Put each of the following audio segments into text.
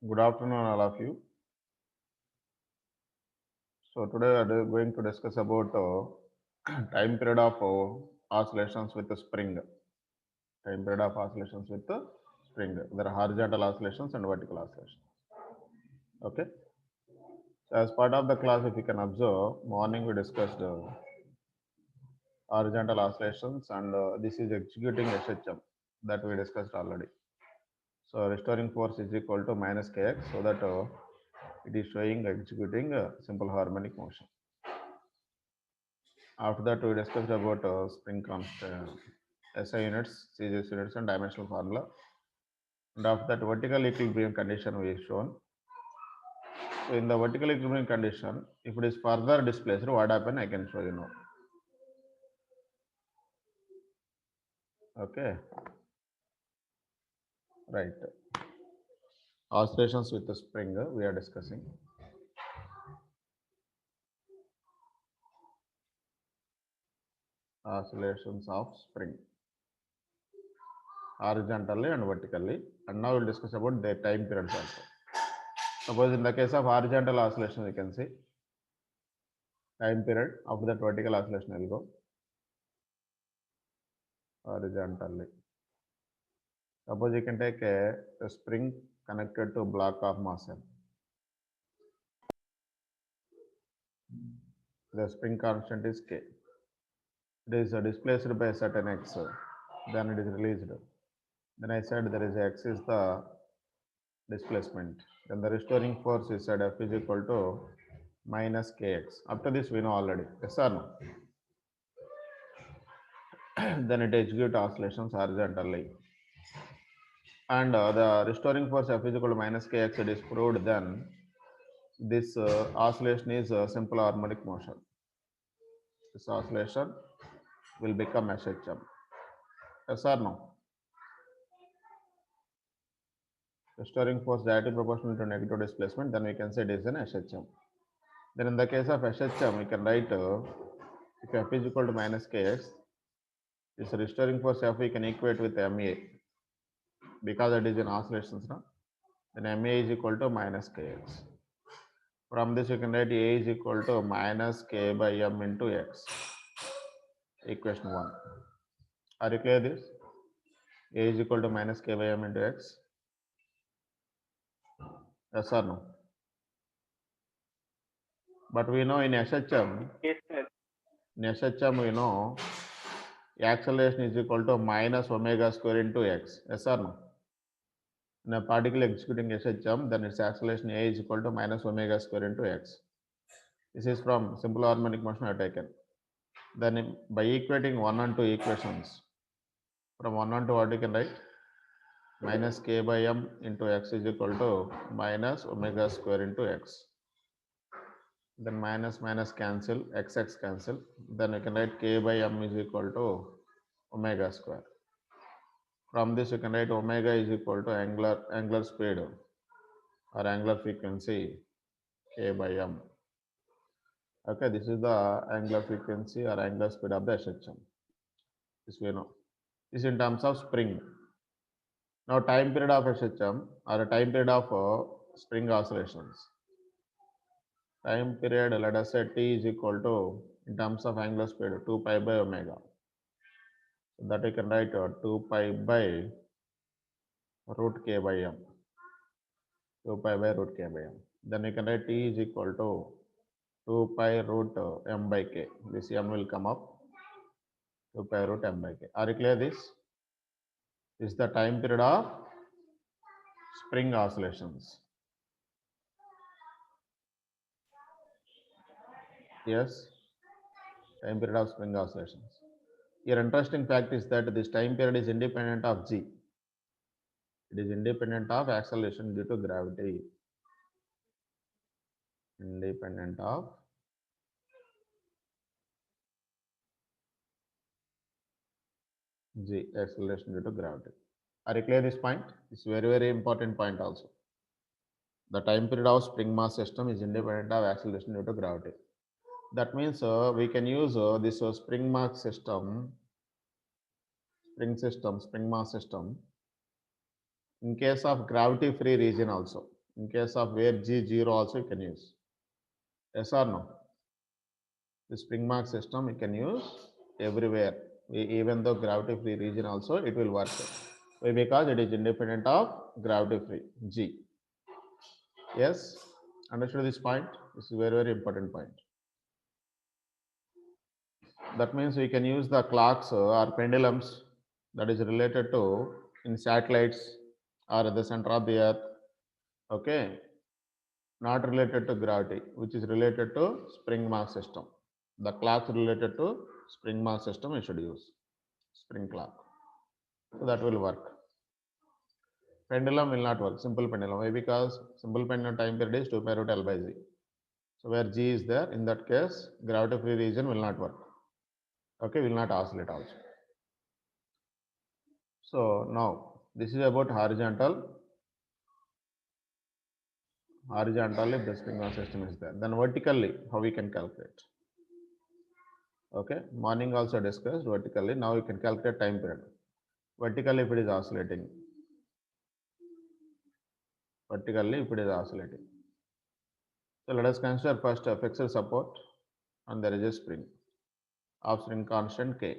Good afternoon, all of you. So today we are going to discuss about time period of oscillations with the spring. Time period of oscillations with the spring. There are horizontal oscillations and vertical oscillations. Okay. So as part of the class, if you can observe, morning we discussed horizontal oscillations, and this is executing SHM that we discussed already. So restoring force is equal to minus kx, so that it is showing executing simple harmonic motion. After that, we discussed about spring constant, SI units, CGS units, and dimensional formula. And after that, vertical equilibrium condition we shown. So in the vertical equilibrium condition, if it is further displaced, what happen? I can show you now. Okay, right. Oscillations with the spring we are discussing. Oscillations of spring, horizontally and vertically. And now we'll discuss about their time periods also. Suppose in the case of horizontal oscillation, you can see time period. After that, vertical oscillation will go horizontally. Suppose you can take a spring connected to a block of mass M. The spring constant is K. It is displaced by a certain X, then it is released. Then I said there is X is the displacement. Then the restoring force is said F is equal to minus Kx. Up to this we know already. Yes or no? Then it executes oscillations horizontally. And the restoring force F is equal to minus Kx, it is proved, then this oscillation is a simple harmonic motion. This oscillation will become SHM. Yes or no? Restoring force directly proportional to negative displacement, then we can say it is an SHM. Then in the case of SHM, we can write if F is equal to minus Kx, this restoring force F we can equate with MA because it is in oscillations. No? Then MA is equal to minus Kx. From this, you can write A is equal to minus K by M into X. Equation 1. Are you clear this? A is equal to minus K by M into X. Yes or no? But we know in SHM, Yes, sir. we know acceleration is equal to minus omega square into X. Yes or no? In a particle executing SHM, then its acceleration A is equal to minus omega square into X. This is from simple harmonic motion I have taken. Then by equating 1 and 2 equations, from 1 and 2 what you can write? Minus K by M into X is equal to minus omega square into X. Then minus minus cancel, XX cancel. Then you can write K by M is equal to omega square. From this you can write omega is equal to angular speed or angular frequency K by M. Okay, this is the angular frequency or angular speed of the SHM. This we know. This in terms of spring. Now time period of SHM or a time period of spring oscillations. Time period, let us say T is equal to, in terms of angular speed, 2 pi by omega. So that we can write 2 pi by root K by M. 2 pi by root K by M. Then we can write T is equal to 2 pi root M by K. This M will come up. 2 pi root M by K. Are you clear this? This is the time period of spring oscillations. Yes, time period of spring oscillations. Your interesting fact is that this time period is independent of G. It is independent of acceleration due to gravity. Independent of G, acceleration due to gravity. Are you clear this point? It's very, very important point also. The time period of spring mass system is independent of acceleration due to gravity. That means we can use this spring mass system, spring mass system, in case of gravity free region also. In case of where G 0 also you can use. Yes or no? The spring mark system you can use everywhere. Even though gravity free region also it will work. Why? Because it is independent of gravity free G. Yes, understood this point? This is very important point. That means we can use the clocks or pendulums that is related to in satellites or at the center of the earth. Okay, not related to gravity, which is related to spring mass system. The clocks related to spring mass system we should use spring clock. So that will work. Pendulum will not work. Simple pendulum. Why? Because simple pendulum time period is 2 pi root L by Z. So where G is there, in that case, gravity free region will not work. Okay, will not oscillate also. So now this is about horizontal. Horizontally, the spring mass system is there. Then vertically, how we can calculate? Okay, morning also discussed vertically. Now you can calculate time period. Vertically, if it is oscillating. Vertically, if it is oscillating. So let us consider first a fixed support, and there is a spring of spring constant K.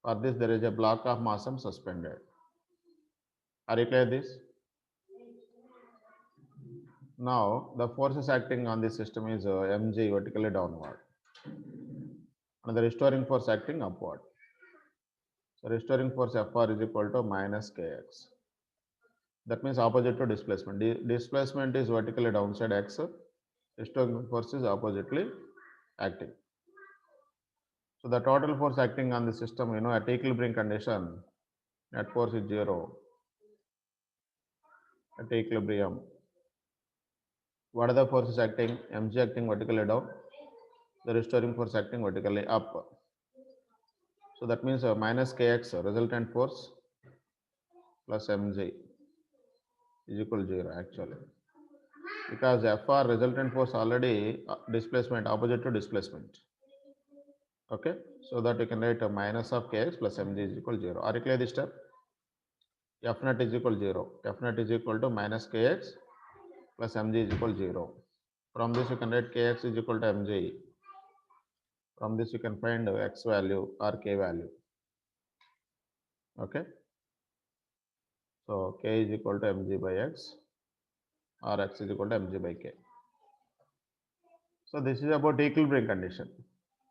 For this, there is a block of mass suspended. Are you clear this? Now, the forces acting on this system is mg vertically downward, and the restoring force acting upward. So, restoring force Fr is equal to minus kx. That means opposite to displacement. Displacement is vertically downside x. Restoring force is oppositely acting. So, the total force acting on the system, at equilibrium condition, net force is 0 at equilibrium. What are the forces acting? Mg acting vertically down, the restoring force acting vertically up. So that means minus kx resultant force plus mg is equal to 0 actually. Because Fr resultant force already displacement opposite to displacement. Okay, so that we can write a minus of kx plus mg is equal to 0. Are you clear this step? F net is equal to 0. F net is equal to minus kx plus mg is equal to 0. From this you can write kx is equal to mg. From this you can find x value or k value. Okay, so k is equal to mg by x or x is equal to mg by k. So this is about equilibrium condition.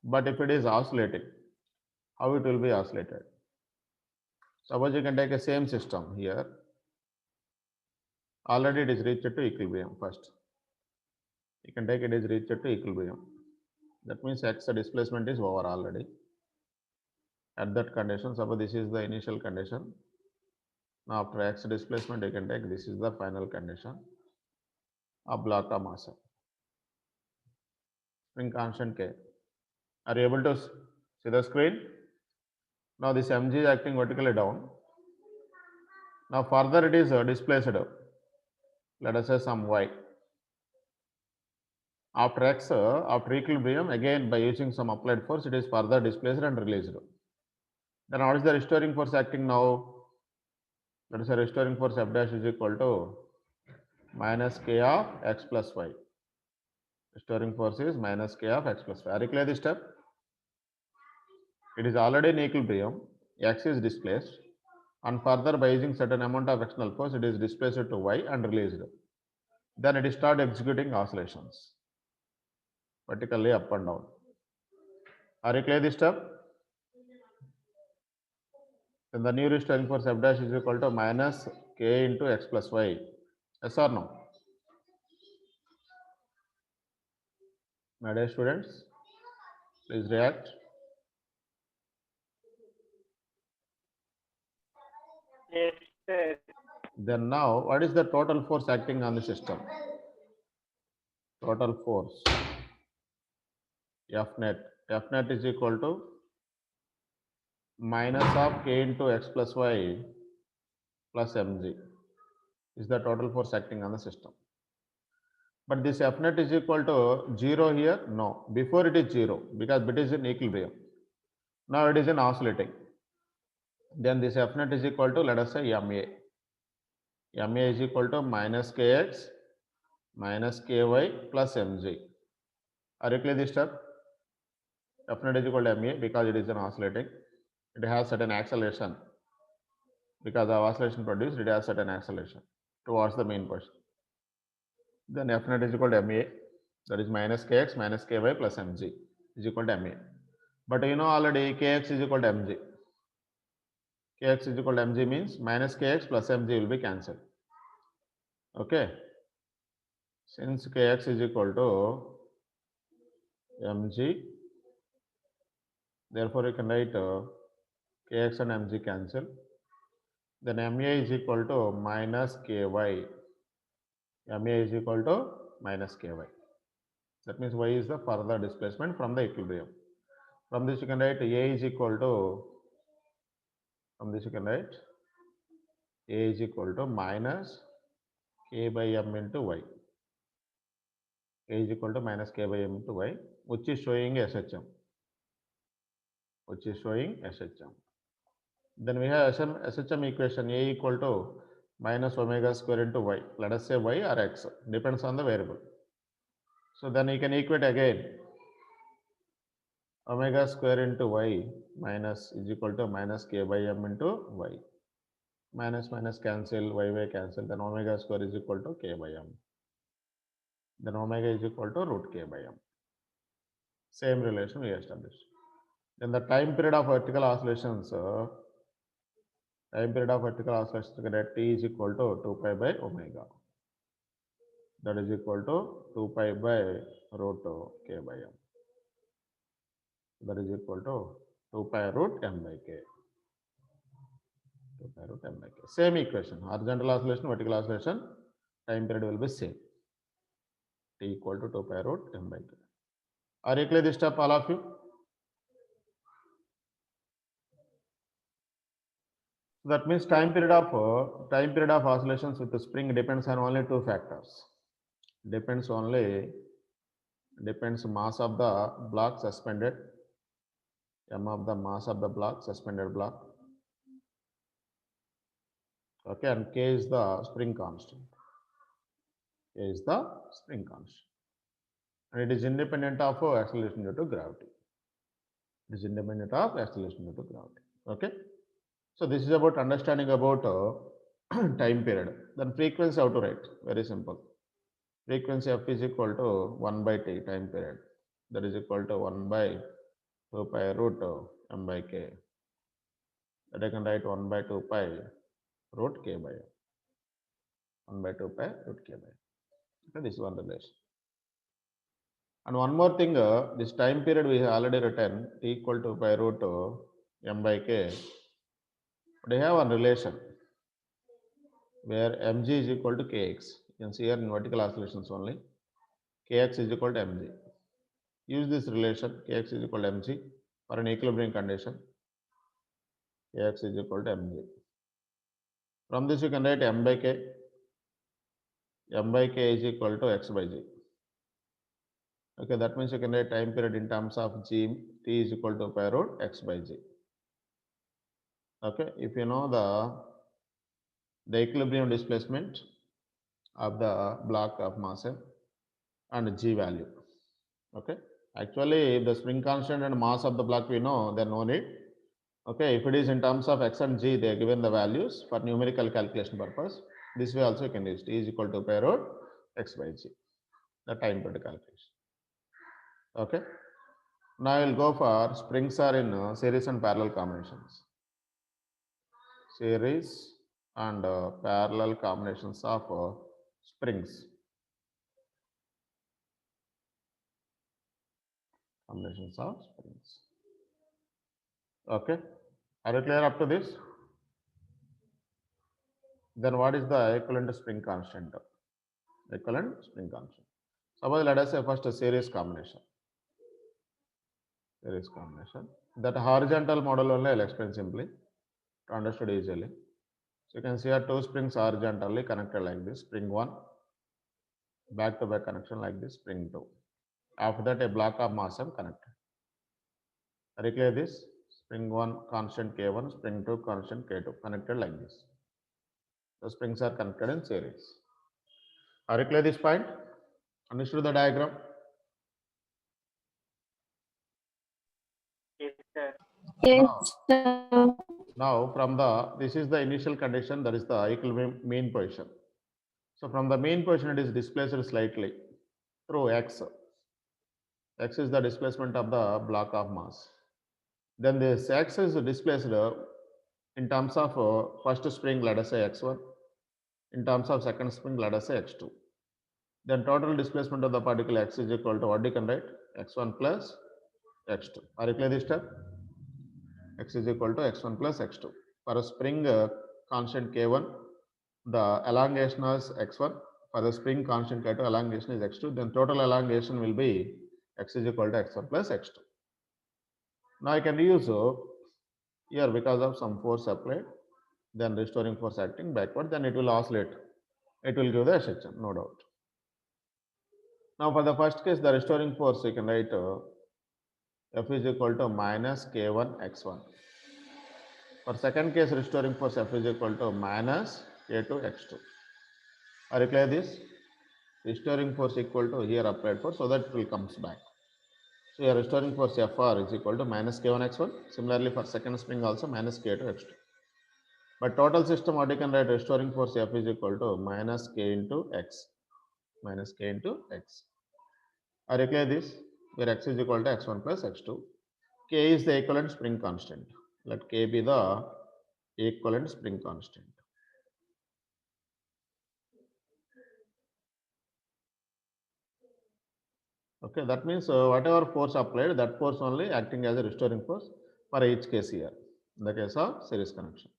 But if it is oscillating, how it will be oscillated? Suppose you can take a same system here. Already it is reached to equilibrium first. You can take it is reached to equilibrium. That means x displacement is over already. At that condition, suppose this is the initial condition. Now after x displacement, you can take this is the final condition of block of mass. Spring constant K. Are you able to see the screen? Now this mg is acting vertically down. Now further it is displaced. Let us say some y. After x, after equilibrium, again by using some applied force, it is further displaced and released. Then what is the restoring force acting now? Let us say restoring force F dash is equal to minus k of x plus y. Restoring force is minus k of x plus y. Are you clear this step? It is already in equilibrium. X is displaced, and further by using certain amount of external force, it is displaced to y and released. Then it start executing oscillations, vertically up and down. Are you clear this step? Then the new restoring force F dash is equal to minus k into x plus y. Yes or no? My dear students, please react. Yes, sir. Then now, what is the total force acting on the system? Total force F net. F net is equal to minus of k into x plus y plus mg is the total force acting on the system. But this F net is equal to 0 here? No. Before it is 0 because it is in equilibrium. Now it is in oscillating. Then this F net is equal to, let us say, ma. MA is equal to minus Kx minus Ky plus Mg. Are you clear this step? F naught is equal to MA because it is an oscillating. It has certain acceleration. Because of oscillation produced, it has certain acceleration towards the main position. Then F naught is equal to MA, that is minus Kx minus Ky plus Mg is equal to MA. But you know already Kx is equal to Mg. Kx is equal to Mg means minus Kx plus Mg will be cancelled. Okay. Since Kx is equal to Mg, therefore you can write Kx and Mg cancel. Then Ma is equal to minus Ky. Ma is equal to minus Ky. That means y is the further displacement from the equilibrium. From this you can write A is equal to, from this you can write A is equal to minus K by M into Y. A is equal to minus K by M into Y, which is showing SHM. Which is showing SHM. Then we have SHM equation A equal to minus omega square into Y. Let us say Y or X, depends on the variable. So then you can equate again. Omega square into Y minus is equal to minus K by M into Y. Minus minus cancel, Y cancel, then omega square is equal to K by M. Then omega is equal to root K by M. Same relation we established. Then the time period of vertical oscillations, T is equal to 2 pi by omega. That is equal to 2 pi by root K by M. That is equal to 2 pi root M by K. 2 pi root M by K. Same equation. Horizontal oscillation, vertical oscillation, time period will be same. T equal to 2 pi root M by K. Are you clear this step, all of you? That means time period of oscillations with the spring depends on only two factors. Depends mass of the block suspended, m of the mass of the block, suspended block. Okay, and K is the spring constant. K is the spring constant. And it is independent of acceleration due to gravity. It is independent of acceleration due to gravity. Okay. So this is about understanding about time period. Then frequency how to write? Very simple. Frequency f is equal to 1 by t, time period. That is equal to 1 by 2 pi root m by k. That I can write 1 by 2 pi root k by m. 1 by 2 pi root k by m. Okay, this is one relation. And one more thing, this time period we have already written t equal to pi root m by k. They have one relation where mg is equal to kx. You can see here in vertical oscillations only. Kx is equal to mg. Use this relation kx is equal to mg for an equilibrium condition. Kx is equal to mg. From this you can write m by k. M by k is equal to x by g. Okay, that means you can write time period in terms of g. T is equal to pi root x by g. Okay, if you know the equilibrium displacement of the block of mass m and g value. Okay, actually if the spring constant and mass of the block we know, then no need. Okay, if it is in terms of x and g, they are given the values for numerical calculation purpose. This way also you can use T is equal to pi root x by g, the time period calculation. Okay, now I will go for springs are in series and parallel combinations. Series and parallel combinations of springs. Combinations of springs. Okay, are you clear up to this? Then what is the equivalent spring constant? Equivalent spring constant. Suppose let us say first a series combination. Series combination. That horizontal model only I will explain simply to understood easily. So you can see here two springs horizontally connected like this. Spring 1, back to back connection like this. Spring 2. After that a block of mass M connected. Are you clear this? Spring 1 constant K1, spring 2 constant K2 connected like this. The springs are connected in series. Are you clear this point? Understood the diagram? Yes, sir. Yes, Now, sir. now from the, this is the initial condition, that is the equilibrium mean position. So from the mean position, it is displaced slightly through x. X is the displacement of the block of mass. Then this x is displaced in terms of first spring, let us say x1, in terms of second spring, let us say x2. Then total displacement of the particle x is equal to what you can write? X1 plus x2. Are you clear this step? X is equal to x1 plus x2. For a spring constant k1, the elongation is x1. For the spring constant k2, elongation is x2. Then total elongation will be x is equal to x1 plus x2. Now I can use here because of some force applied, then restoring force acting backward, then it will oscillate. It will give the SHM, no doubt. Now for the first case, the restoring force, you can write F is equal to minus K1 x1. For second case, restoring force F is equal to minus K2 x2. Are you clear this? Restoring force equal to here applied force, so that it will comes back. So your restoring force Fr is equal to minus K1 x1. Similarly for second spring also minus K2 x2. But total system, what you can write, restoring force F is equal to minus K into x. Minus K into x. Are you clear this? Where x is equal to x1 plus x2. K is the equivalent spring constant. Let K be the equivalent spring constant. Okay, that means whatever force applied, that force only acting as a restoring force for each case here, in the case of series connection.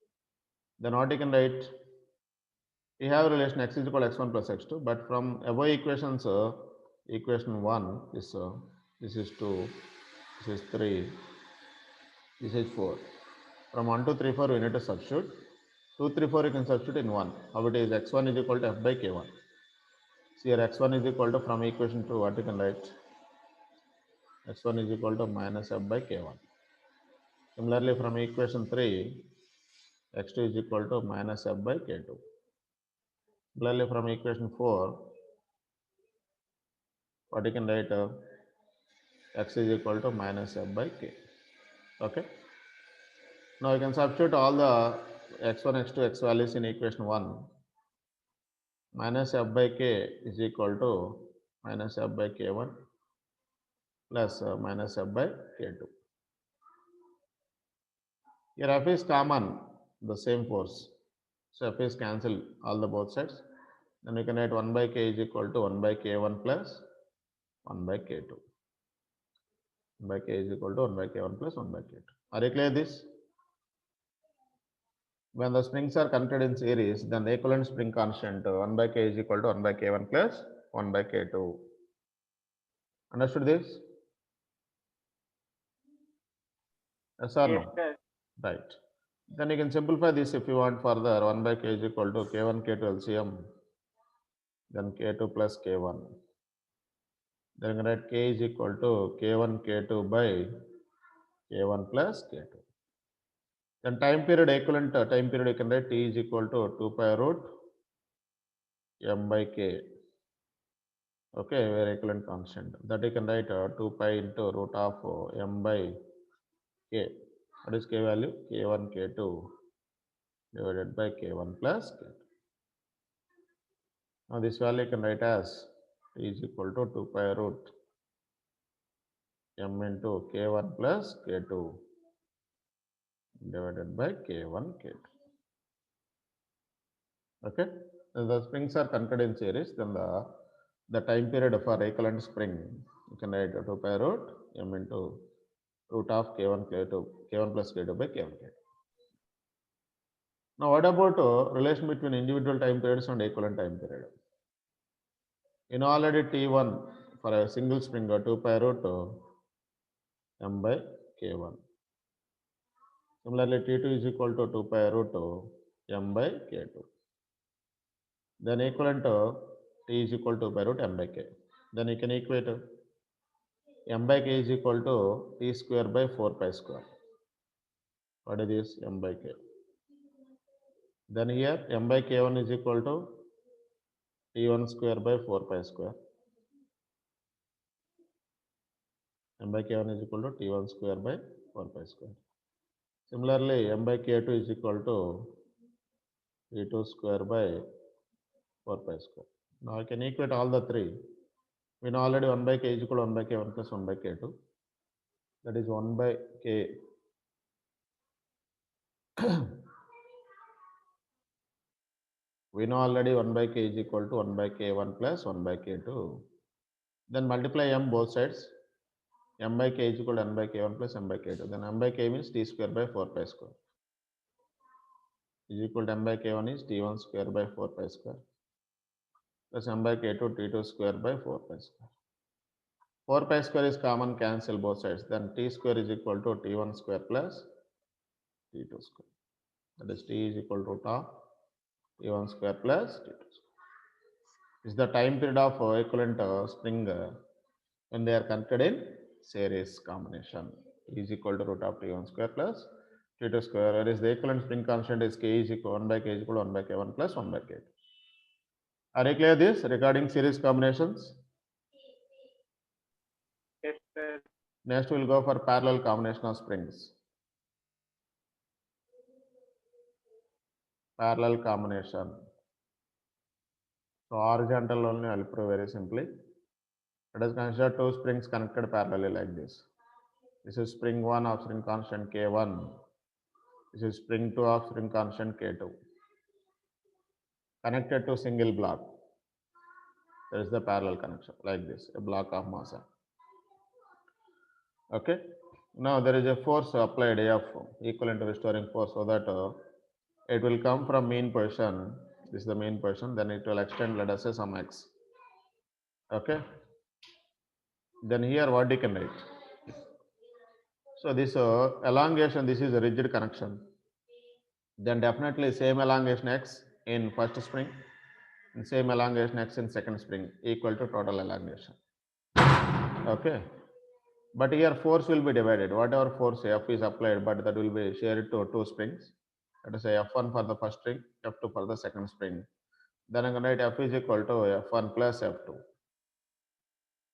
Then what you can write, we have a relation x is equal to x1 plus x2, but from above equations, equation 1 is this is 2, this is 3, this is 4. From 1 to 3, 4 we need to substitute. 2, 3, 4 you can substitute in 1. How it is x1 is equal to f by k1. So here x1 is equal to, from equation 2, what you can write, x1 is equal to minus f by k1. Similarly from equation 3, x2 is equal to minus f by k2. Similarly from equation 4, what you can write, x is equal to minus f by k. Okay. Now you can substitute all the x1, x2, x values in equation 1. Minus f by k is equal to minus f by k1 plus minus f by k2. Here f is common, the same force. So f is cancelled all the both sides. Then we can write 1 by k is equal to 1 by k1 plus 1 by k2. 1 by k is equal to 1 by k1 plus 1 by k2. Are you clear this? When the springs are connected in series, then the equivalent spring constant 1 by k is equal to 1 by k1 plus 1 by k2. Understood this? Yes or Yes, no? sir. Right. Then you can simplify this if you want further. 1 by k is equal to k1, k2 LCM, then k2 plus k1. Then you can write k is equal to k1, k2 by k1 plus k2. Then time period, equivalent time period, you can write t is equal to 2 pi root m by k. Okay, very equivalent constant. That you can write 2 pi into root of m by k. What is k value? k1, k2 divided by k1 plus k2. Now this value you can write as t is equal to 2 pi root m into k1 plus k2 divided by k1, k2. Okay, if the springs are connected in series, then the time period for equivalent spring, you can write 2 pi root m into root of k1, k2, k1 plus k2 by k1, k2. Now what about relation between individual time periods and equivalent time period? You know already T1 for a single spring 2 pi root m by k1. Similarly T2 is equal to 2 pi root m by k2. Then equivalent T is equal to 2 pi root m by k. Then you can equate m by k is equal to t square by 4 pi square. What is this? M by k. Then here m by k1 is equal to t1 square by 4 pi square. M by k1 is equal to t1 square by 4 pi square. Similarly, m by k2 is equal to t2 square by 4 pi square. Now I can equate all the three. We know already 1 by k is equal to 1 by k1 plus 1 by k2. That is 1 by k. We know already 1 by k is equal to 1 by k1 plus 1 by k2. Then multiply m both sides. M by k is equal to n by k1 plus m by k2. Then m by k means t square by 4 pi square is equal to m by k1 is t1 square by 4 pi square plus m by k2 t2 square by 4 pi square. 4 pi square is common, cancel both sides. Then t square is equal to t1 square plus t2 square. That is t is equal to root of t1 square plus t2 square. This is the time period of equivalent spring when they are connected in series combination. T is equal to root of t1 square plus t2 square, whereas the equivalent spring constant is k is equal 1 by k is equal to 1 by k1 plus 1 by k2. Are you clear this regarding series combinations? Yes, sir. Next we'll go for parallel combination of springs. Parallel combination. So horizontal only I'll prove very simply. Let us consider two springs connected parallelly like this. This is spring 1 of spring constant K1. This is spring 2 of spring constant K2. Connected to single block. There is the parallel connection like this, a block of mass. Okay. Now there is a force applied F equivalent to restoring force, so that it will come from mean position. This is the main position. Then it will extend, let us say, some x. Okay. Then here what you can write? So this elongation, this is a rigid connection. Then definitely same elongation x in first spring and same elongation x in second spring equal to total elongation. Okay. But here force will be divided. Whatever force F is applied, but that will be shared to two springs. Let us say F1 for the first spring, F2 for the second spring. Then I'm going to write F is equal to F1 plus F2.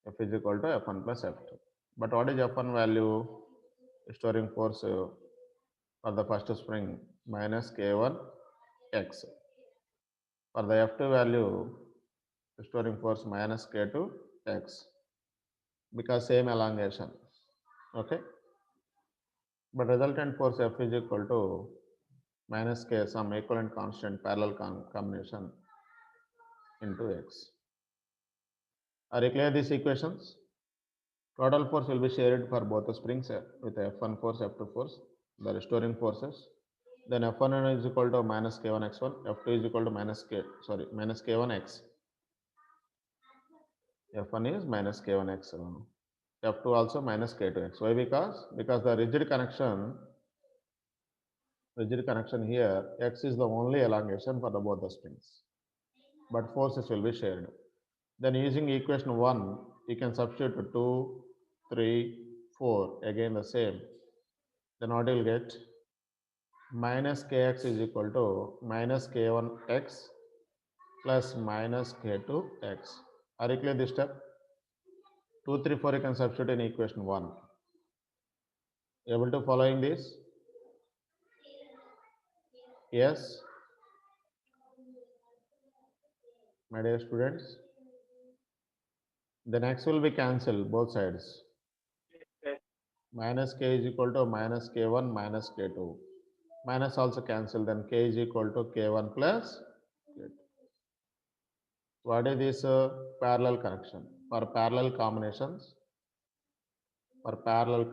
F is equal to F1 plus F2. But what is F1 value? Restoring force for the first spring minus K1 x. For the F2 value, restoring force minus K2 x, because same elongation. Okay. But resultant force F is equal to minus K, some equivalent constant parallel combination into x. Are you clear these equations? Total force will be shared for both the springs with F1 force, F2 force, the restoring forces. Then F1 is equal to minus K1 x1, F2 is equal to minus K1 x. F1 is minus K1 x1. F2 also minus K2 x. Why? Because the rigid connection here, x is the only elongation for both the springs, but forces will be shared. Then using equation 1, you can substitute 2, 3, 4, again the same. Then what you will get? Minus kx is equal to minus k1x plus minus k2x. Are you clear this step? 2, 3, 4 you can substitute in equation 1. Able to following this? Yes, my dear students. Then x will be cancelled both sides. Yes, Minus k is equal to minus k1 minus k2. Minus also cancel, then k is equal to k1 plus k2. What is this parallel connection? For parallel combinations, For parallel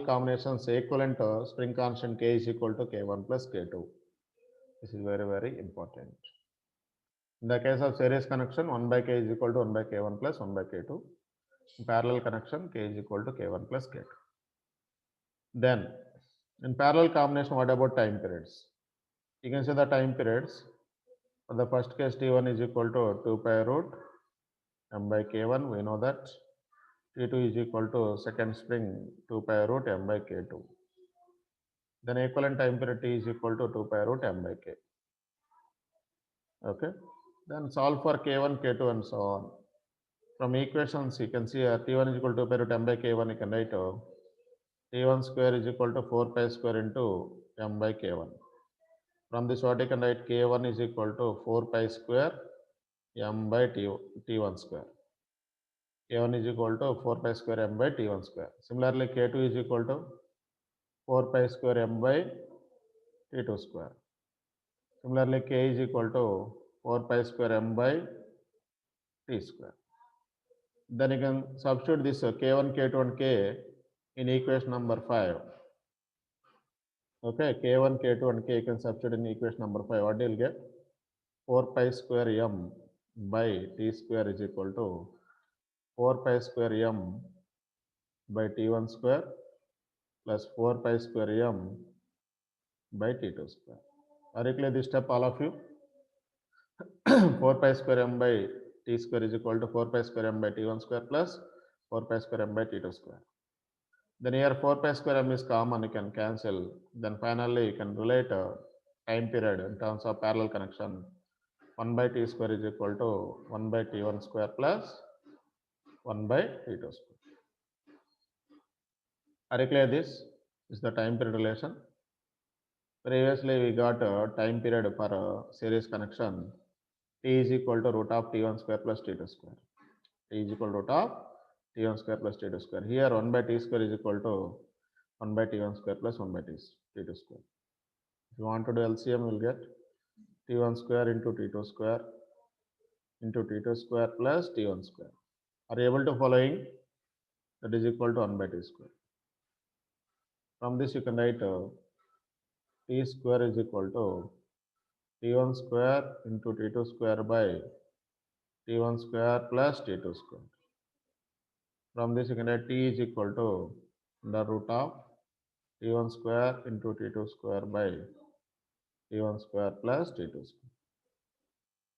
combinations, equivalent spring constant k is equal to k1 plus k2. This is very, very important. In the case of series connection, 1 by k is equal to 1 by k1 plus 1 by k2. In parallel connection, k is equal to k1 plus k2. Then, in parallel combination, what about time periods? You can see the time periods. For the first case, t1 is equal to 2 pi root m by k1, we know that. T2 is equal to second spring 2 pi root m by k2. Then equivalent time period T is equal to 2 pi root m by k. Okay. Then solve for k1, k2 and so on. From equations, you can see T1 is equal to 2 pi root m by k1, you can write T1 square is equal to 4 pi square into m by k1. From this what you can write k1 is equal to 4 pi square m by t1 square. k1 is equal to 4 pi square m by t1 square. Similarly, k2 is equal to 4 pi square m by t2 square. Similarly, k is equal to 4 pi square m by t square. Then you can substitute this k1, k2 and k in equation number 5. Okay, k1, k2 and k you can substitute in equation number 5. What do you get? 4 pi square m by t square is equal to 4 pi square m by t1 square plus 4 pi square m by t2 square. Are you clear this step, all of you? 4 pi square m by t square is equal to 4 pi square m by t1 square plus 4 pi square m by t2 square. Then here 4 pi square m is common, you can cancel. Then finally you can relate time period in terms of parallel connection. 1 by t square is equal to 1 by t1 square plus 1 by t2 square. Are you clear this? Is the time period relation. Previously we got a time period for a series connection. T is equal to root of t1 square plus t2 square. T is equal to root of t1 square plus t2 square. Here 1 by t square is equal to 1 by t1 square plus 1 by t2 square. If you want to do LCM, you will get t1 square into t2 square into t2 square plus t1 square. Are you able to following? That is equal to 1 by t square. From this you can write t square is equal to t1 square into t2 square by t1 square plus t2 square. From this you can write t is equal to the root of t1 square into t2 square by t1 square plus t2 square.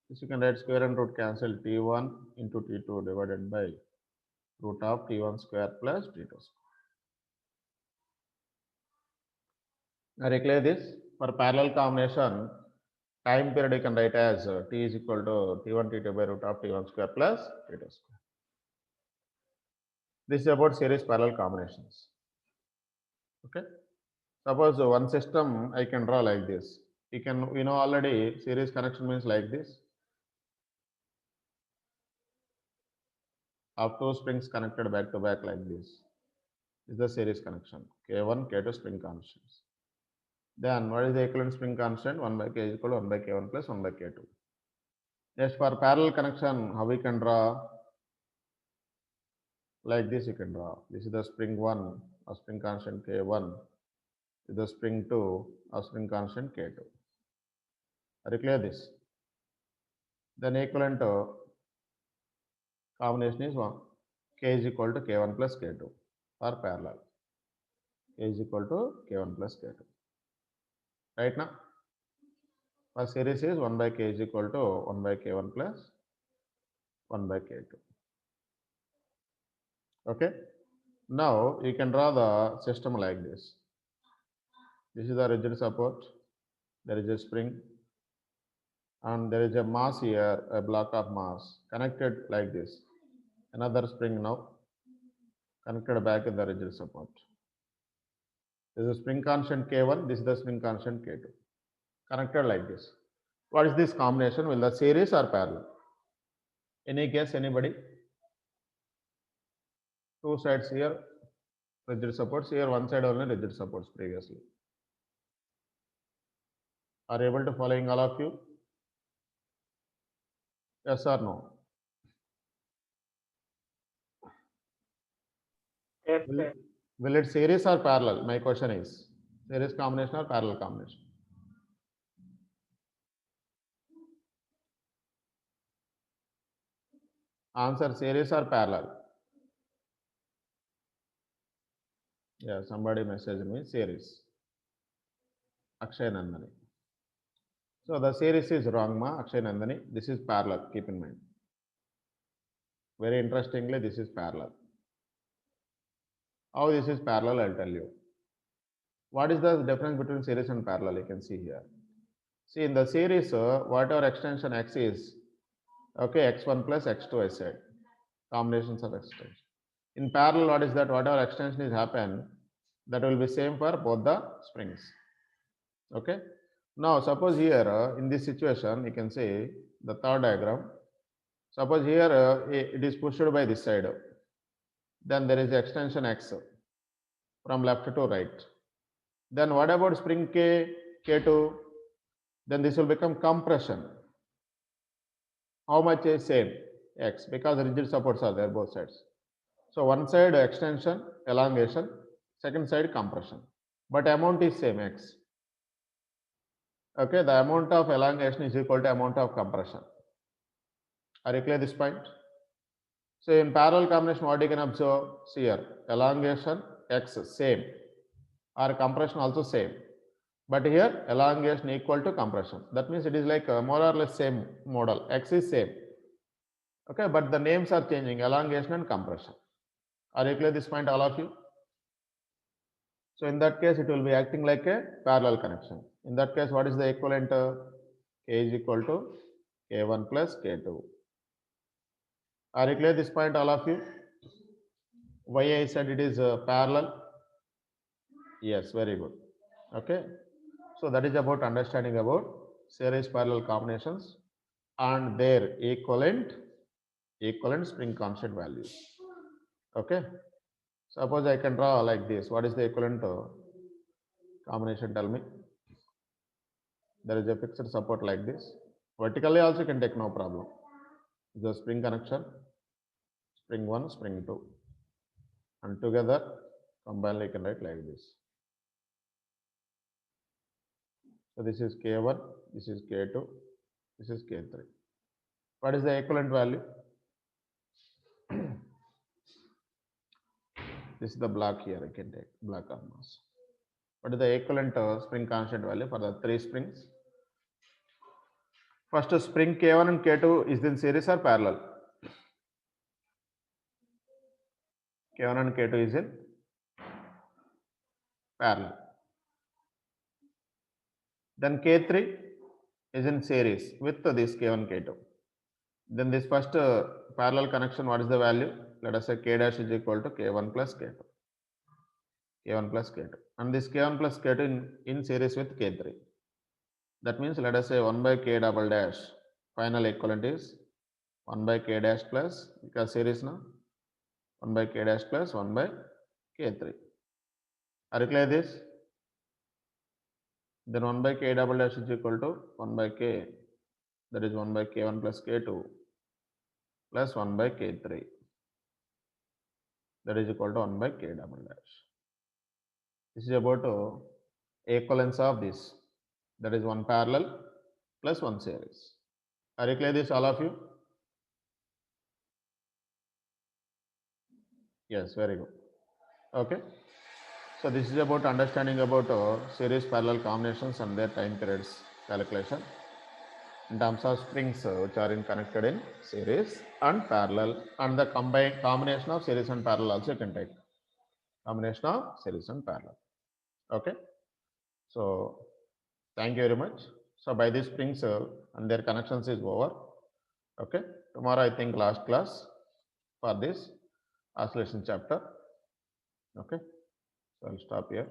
This you can write square and root cancel, t1 into t2 divided by root of t1 square plus t2 square. Now declare this. For parallel combination, time period you can write as t is equal to t1 t2 by root of t1 square plus t2 square. This is about series parallel combinations. Okay. Suppose one system I can draw like this. We know already series connection means like this. Of two springs connected back to back like this. This is the series connection. K1, K2 spring constants. Then what is the equivalent spring constant? 1 by k is equal to 1 by k1 plus 1 by k2. Next, for parallel connection, how we can draw? Like this you can draw. This is the spring 1 of spring constant k1. This is the spring 2 of spring constant k2. Are you clear this? Then equivalent combination is 1. K is equal to k1 plus k2 for parallel. K is equal to k1 plus k2. Right now? For series is 1 by k is equal to 1 by k1 plus 1 by k2. Okay. Now you can draw the system like this. This is the rigid support. There is a spring and there is a mass here, a block of mass connected like this. Another spring now connected back in the rigid support. This is spring constant K1, this is the spring constant K2. Connected like this. What is this combination? Will the series or parallel? Any guess, anybody? Two sides here, rigid supports. Here one side only rigid supports previously. Are you able to following all of you? Yes or no? Yes, Will, sir. will it series or parallel? My question is series combination or parallel combination? Answer series or parallel? Yeah, somebody messaged me series. Akshay Nandani. So the series is wrong, ma Akshay Nandani. This is parallel. Keep in mind. Very interestingly, this is parallel. How this is parallel? I'll tell you. What is the difference between series and parallel? You can see here. See, in the series, whatever extension x is, okay, x1 plus x2 I said, combinations of extension. In parallel, what is that? Whatever extension is happen, that will be same for both the springs. Okay. Now, suppose here in this situation, you can see the third diagram. Suppose here it is pushed by this side. Then there is extension x from left to right. Then what about spring K, K2? Then this will become compression. How much is same? X, because rigid supports are there both sides. So one side extension, elongation, second side compression. But amount is same, X. Okay, the amount of elongation is equal to amount of compression. Are you clear this point? So in parallel combination, what you can observe? See here, elongation X same or compression also same. But here elongation equal to compression. That means it is like more or less same model. X is same. Okay, but the names are changing, elongation and compression. Are you clear this point, all of you? So in that case, it will be acting like a parallel connection. In that case, what is the equivalent? K is equal to K1 plus K2. Are you clear this point, all of you? Why I said it is parallel? Yes, very good. Okay. So that is about understanding about series parallel combinations and their equivalent spring constant values. Okay. Suppose I can draw like this. What is the equivalent combination? Tell me. There is a fixed support like this. Vertically also you can take, no problem. The spring connection, spring 1, spring 2. And together, combined you can write like this. So this is K1, this is K2, this is K3. What is the equivalent value? This is the block here, I can take block or mass. What is the equivalent spring constant value for the 3 springs? First spring K1 and K2 is in series or parallel? K1 and K2 is in parallel. Then K3 is in series with this K1, K2. Then this first parallel connection, what is the value? Let us say K dash is equal to K1 plus K2. K1 plus K2. And this K1 plus K2 in series with K3. That means let us say 1 by K double dash. Final equivalent is 1 by K dash plus, because series now, 1 by K dash plus 1 by K3. Are you clear this? Then 1 by K double dash is equal to 1 by K. That is 1 by K1 plus K2 plus 1 by K3. That is equal to 1 by K double dash. This is about equivalence of this. That is one parallel plus one series. Are you clear this, all of you? Yes, very good. Okay. So this is about understanding about series parallel combinations and their time periods calculation in terms of springs which are connected in series and parallel, and the combination of series and parallel also you can take. Combination of series and parallel. Okay. So thank you very much. So by these springs and their connections is over. Okay. Tomorrow I think last class for this oscillation chapter. Okay. So I'll stop here.